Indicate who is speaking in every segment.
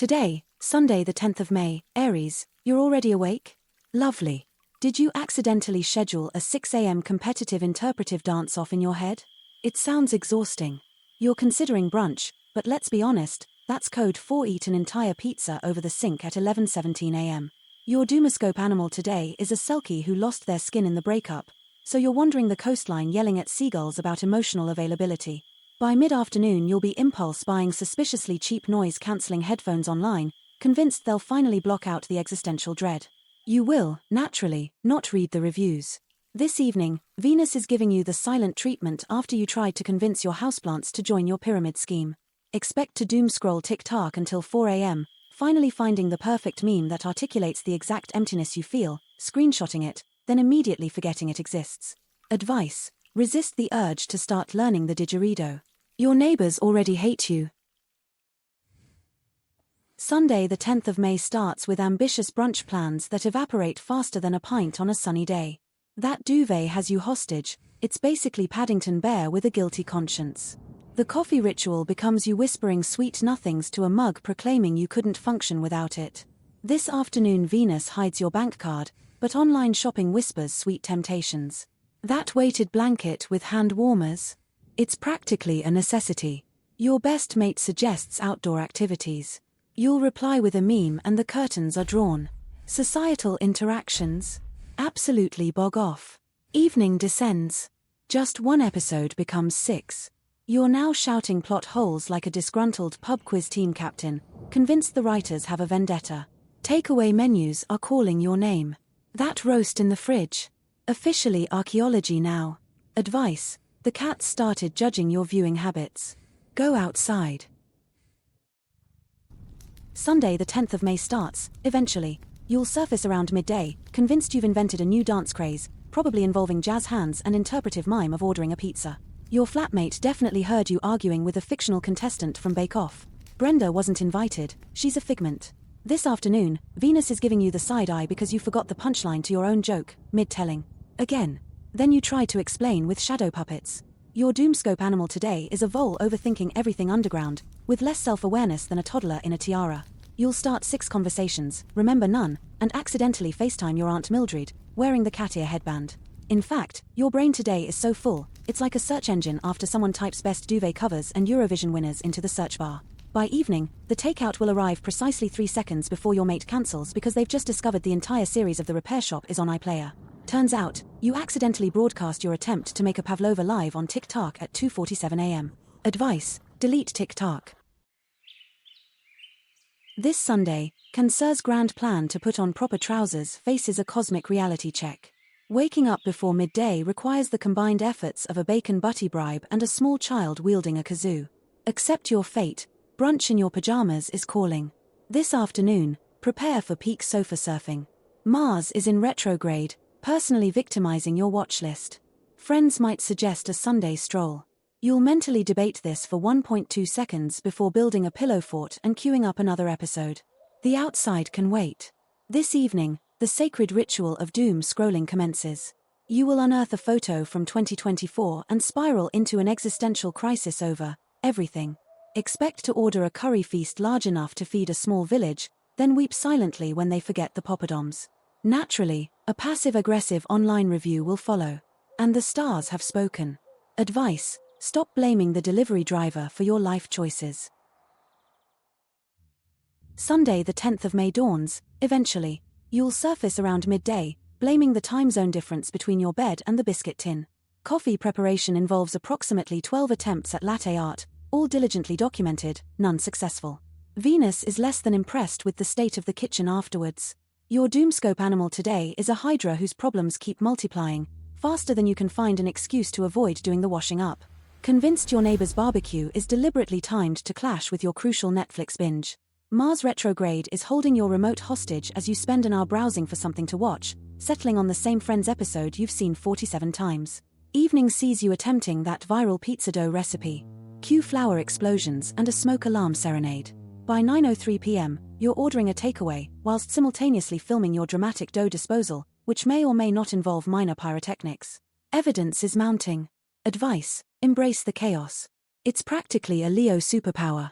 Speaker 1: Today, Sunday the 10th of May, Aries, you're already awake? Lovely. Did you accidentally schedule a 6 a.m. competitive interpretive dance-off in your head? It sounds exhausting. You're considering brunch, but let's be honest, that's code for eat an entire pizza over the sink at 11:17 a.m. Your Doomoscope animal today is a selkie who lost their skin in the breakup, so you're wandering the coastline yelling at seagulls about emotional availability. By mid-afternoon you'll be impulse buying suspiciously cheap noise-cancelling headphones online, convinced they'll finally block out the existential dread. You will, naturally, not read the reviews. This evening, Venus is giving you the silent treatment after you tried to convince your houseplants to join your pyramid scheme. Expect to doom scroll TikTok until 4 a.m., finally finding the perfect meme that articulates the exact emptiness you feel, screenshotting it, then immediately forgetting it exists. Advice: resist the urge to start learning the didgeridoo. Your neighbors already hate you. Sunday the 10th of May starts with ambitious brunch plans that evaporate faster than a pint on a sunny day. That duvet has you hostage, it's basically Paddington Bear with a guilty conscience. The coffee ritual becomes you whispering sweet nothings to a mug proclaiming you couldn't function without it. This afternoon Venus hides your bank card, but online shopping whispers sweet temptations. That weighted blanket with hand warmers? It's practically a necessity. Your best mate suggests outdoor activities. You'll reply with a meme and the curtains are drawn. Societal interactions? Absolutely bog off. Evening descends. Just one episode becomes 6. You're now shouting plot holes like a disgruntled pub quiz team captain, convinced the writers have a vendetta. Takeaway menus are calling your name. That roast in the fridge? Officially archaeology now. Advice: the cats started judging your viewing habits. Go outside. Sunday the 10th of May starts, eventually. You'll surface around midday, convinced you've invented a new dance craze, probably involving jazz hands and interpretive mime of ordering a pizza. Your flatmate definitely heard you arguing with a fictional contestant from Bake Off. Brenda wasn't invited, she's a figment. This afternoon, Venus is giving you the side eye because you forgot the punchline to your own joke, mid-telling. Again. Then you try to explain with shadow puppets. Your Doomscope animal today is a vole overthinking everything underground, with less self-awareness than a toddler in a tiara. You'll start 6 conversations, remember none, and accidentally FaceTime your Aunt Mildred, wearing the cat ear headband. In fact, your brain today is so full, it's like a search engine after someone types best duvet covers and Eurovision winners into the search bar. By evening, the takeout will arrive precisely 3 seconds before your mate cancels because they've just discovered the entire series of The Repair Shop is on iPlayer. Turns out, you accidentally broadcast your attempt to make a pavlova live on TikTok at 2:47 a.m. Advice: delete TikTok. This Sunday, Cancer's grand plan to put on proper trousers faces a cosmic reality check. Waking up before midday requires the combined efforts of a bacon butty bribe and a small child wielding a kazoo. Accept your fate, brunch in your pajamas is calling. This afternoon, prepare for peak sofa surfing. Mars is in retrograde, personally victimizing your watch list. Friends might suggest a Sunday stroll. You'll mentally debate this for 1.2 seconds before building a pillow fort and queuing up another episode. The outside can wait. This evening, the sacred ritual of doom scrolling commences. You will unearth a photo from 2024 and spiral into an existential crisis over everything. Expect to order a curry feast large enough to feed a small village, then weep silently when they forget the poppadoms. Naturally, a passive-aggressive online review will follow. And the stars have spoken. Advice: stop blaming the delivery driver for your life choices. Sunday the 10th of May dawns, eventually. You'll surface around midday, blaming the time zone difference between your bed and the biscuit tin. Coffee preparation involves approximately 12 attempts at latte art, all diligently documented, none successful. Venus is less than impressed with the state of the kitchen afterwards. Your Doomscope animal today is a hydra whose problems keep multiplying, faster than you can find an excuse to avoid doing the washing up. Convinced your neighbor's barbecue is deliberately timed to clash with your crucial Netflix binge. Mars retrograde is holding your remote hostage as you spend an hour browsing for something to watch, settling on the same Friends episode you've seen 47 times. Evening sees you attempting that viral pizza dough recipe. Cue flour explosions and a smoke alarm serenade. By 9:03 p.m., you're ordering a takeaway, whilst simultaneously filming your dramatic dough disposal, which may or may not involve minor pyrotechnics. Evidence is mounting. Advice: embrace the chaos. It's practically a Leo superpower.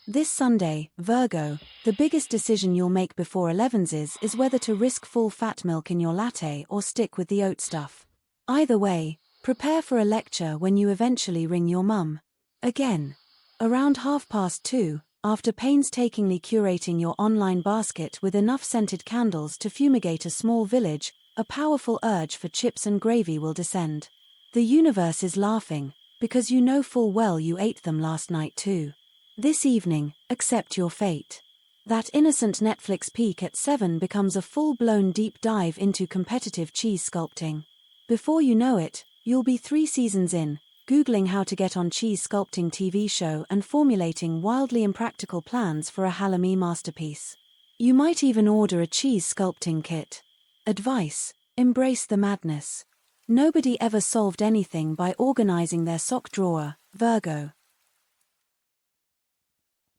Speaker 1: This Sunday, Virgo, the biggest decision you'll make before 11s is whether to risk full fat milk in your latte or stick with the oat stuff. Either way, prepare for a lecture when you eventually ring your mum. Again. Around 2:30, after painstakingly curating your online basket with enough scented candles to fumigate a small village, a powerful urge for chips and gravy will descend. The universe is laughing, because you know full well you ate them last night too. This evening, accept your fate. That innocent Netflix peek at 7 becomes a full-blown deep dive into competitive cheese sculpting. Before you know it, you'll be 3 seasons in, Googling how to get on cheese sculpting TV show and formulating wildly impractical plans for a halloumi masterpiece. You might even order a cheese sculpting kit. Advice: embrace the madness. Nobody ever solved anything by organizing their sock drawer, Virgo.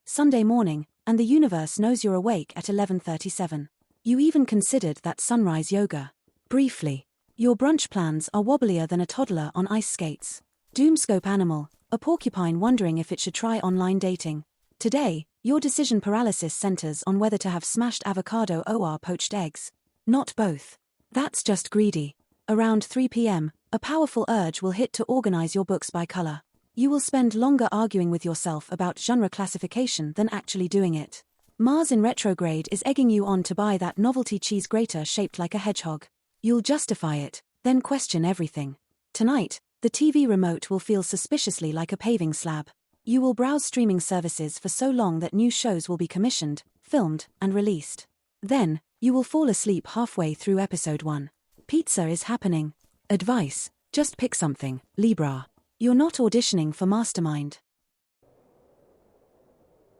Speaker 1: Sunday morning, and the universe knows you're awake at 11:37. You even considered that sunrise yoga. Briefly. Your brunch plans are wobblier than a toddler on ice skates. Doomscope animal, a porcupine wondering if it should try online dating. Today, your decision paralysis centers on whether to have smashed avocado or poached eggs. Not both. That's just greedy. Around 3 p.m., a powerful urge will hit to organize your books by color. You will spend longer arguing with yourself about genre classification than actually doing it. Mars in retrograde is egging you on to buy that novelty cheese grater shaped like a hedgehog. You'll justify it, then question everything. Tonight, the TV remote will feel suspiciously like a paving slab. You will browse streaming services for so long that new shows will be commissioned, filmed, and released. Then, you will fall asleep halfway through episode 1. Pizza is happening. Advice: just pick something, Libra. You're not auditioning for Mastermind.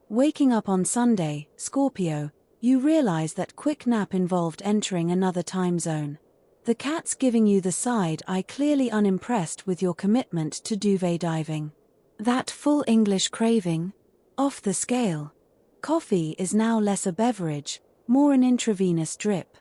Speaker 1: Waking up on Sunday, Scorpio, you realize that quick nap involved entering another time zone. The cat's giving you the side eye, clearly unimpressed with your commitment to duvet diving. That full English craving? Off the scale. Coffee is now less a beverage, more an intravenous drip.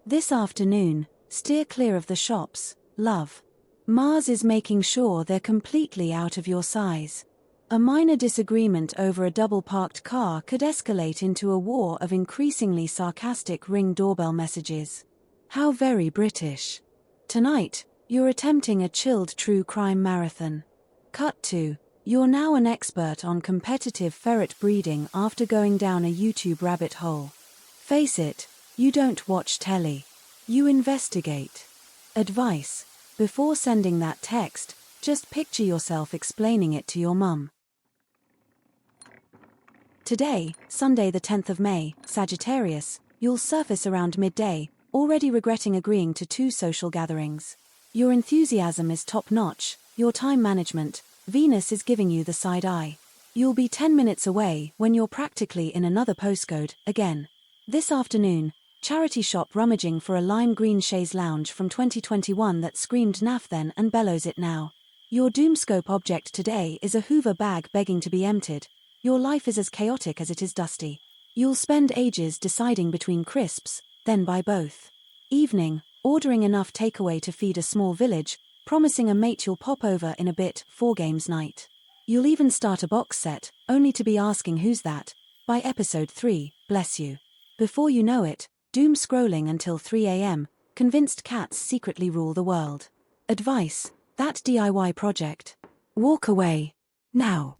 Speaker 1: This afternoon, steer clear of the shops, love. Mars is making sure they're completely out of your size. A minor disagreement over a double-parked car could escalate into a war of increasingly sarcastic Ring doorbell messages. How very British. Tonight, you're attempting a chilled true crime marathon. Cut to, you're now an expert on competitive ferret breeding after going down a YouTube rabbit hole. Face it, you don't watch telly. You investigate. Advice: before sending that text, just picture yourself explaining it to your mum. Today, Sunday the 10th of May, Sagittarius, you'll surface around midday, already regretting agreeing to 2 social gatherings. Your enthusiasm is top-notch, your time management, Venus is giving you the side eye. You'll be 10 minutes away when you're practically in another postcode, again. This afternoon, charity shop rummaging for a lime green chaise lounge from 2021 that screamed naff then and bellows it now. Your Doomscope object today is a Hoover bag begging to be emptied. Your life is as chaotic as it is dusty. You'll spend ages deciding between crisps, then buy both. Evening, ordering enough takeaway to feed a small village, promising a mate you'll pop over in a bit, 4 games night. You'll even start a box set, only to be asking who's that, by episode 3, bless you. Before you know it, doom scrolling until 3 a.m., convinced cats secretly rule the world. Advice: that DIY project. Walk away. Now.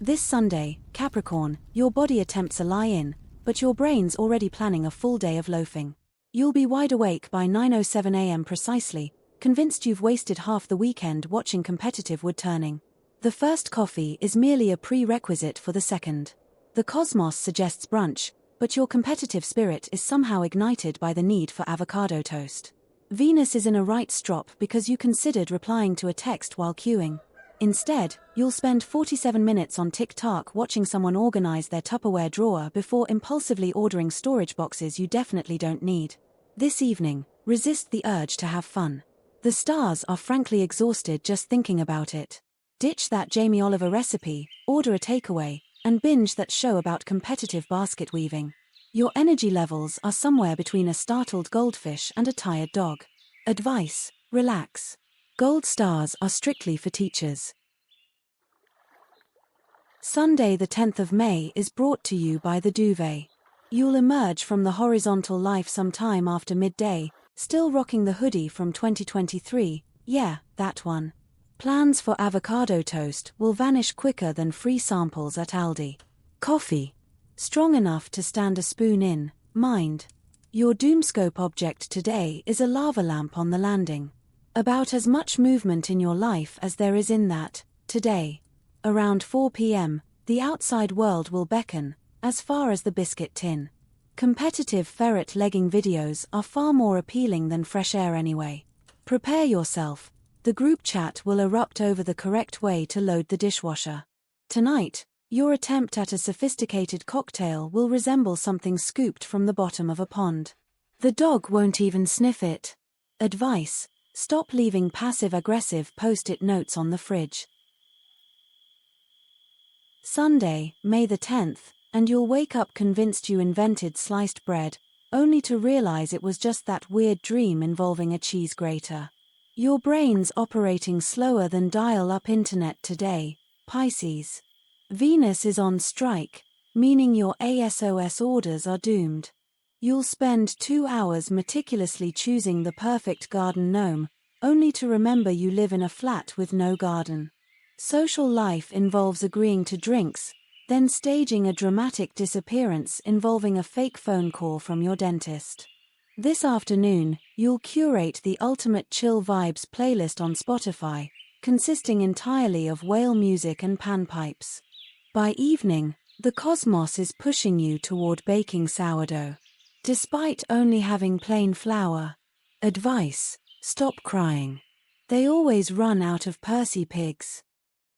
Speaker 1: This Sunday, Capricorn, your body attempts a lie-in, but your brain's already planning a full day of loafing. You'll be wide awake by 9:07 a.m. precisely, convinced you've wasted half the weekend watching competitive wood turning. The first coffee is merely a prerequisite for the second. The cosmos suggests brunch, but your competitive spirit is somehow ignited by the need for avocado toast. Venus is in a right strop because you considered replying to a text while queuing. Instead, you'll spend 47 minutes on TikTok watching someone organize their Tupperware drawer before impulsively ordering storage boxes you definitely don't need. This evening, resist the urge to have fun. The stars are frankly exhausted just thinking about it. Ditch that Jamie Oliver recipe, order a takeaway, and binge that show about competitive basket weaving. Your energy levels are somewhere between a startled goldfish and a tired dog. Advice: relax. Gold stars are strictly for teachers. Sunday the 10th of May is brought to you by the duvet. You'll emerge from the horizontal life sometime after midday, still rocking the hoodie from 2023, yeah, that one. Plans for avocado toast will vanish quicker than free samples at Aldi. Coffee. Strong enough to stand a spoon in, mind. Your Doomscope object today is a lava lamp on the landing. About as much movement in your life as there is in that, today. Around 4 p.m., the outside world will beckon, as far as the biscuit tin. Competitive ferret-legging videos are far more appealing than fresh air anyway. Prepare yourself, the group chat will erupt over the correct way to load the dishwasher. Tonight, your attempt at a sophisticated cocktail will resemble something scooped from the bottom of a pond. The dog won't even sniff it. Advice: stop leaving passive-aggressive post-it notes on the fridge. Sunday, May the 10th, and you'll wake up convinced you invented sliced bread, only to realize it was just that weird dream involving a cheese grater. Your brain's operating slower than dial-up internet today, Pisces. Venus is on strike, meaning your ASOS orders are doomed. You'll spend 2 hours meticulously choosing the perfect garden gnome, only to remember you live in a flat with no garden. Social life involves agreeing to drinks, then staging a dramatic disappearance involving a fake phone call from your dentist. This afternoon, you'll curate the ultimate chill vibes playlist on Spotify, consisting entirely of whale music and panpipes. By evening, the cosmos is pushing you toward baking sourdough. Despite only having plain flour. Advice: stop crying. They always run out of Percy pigs.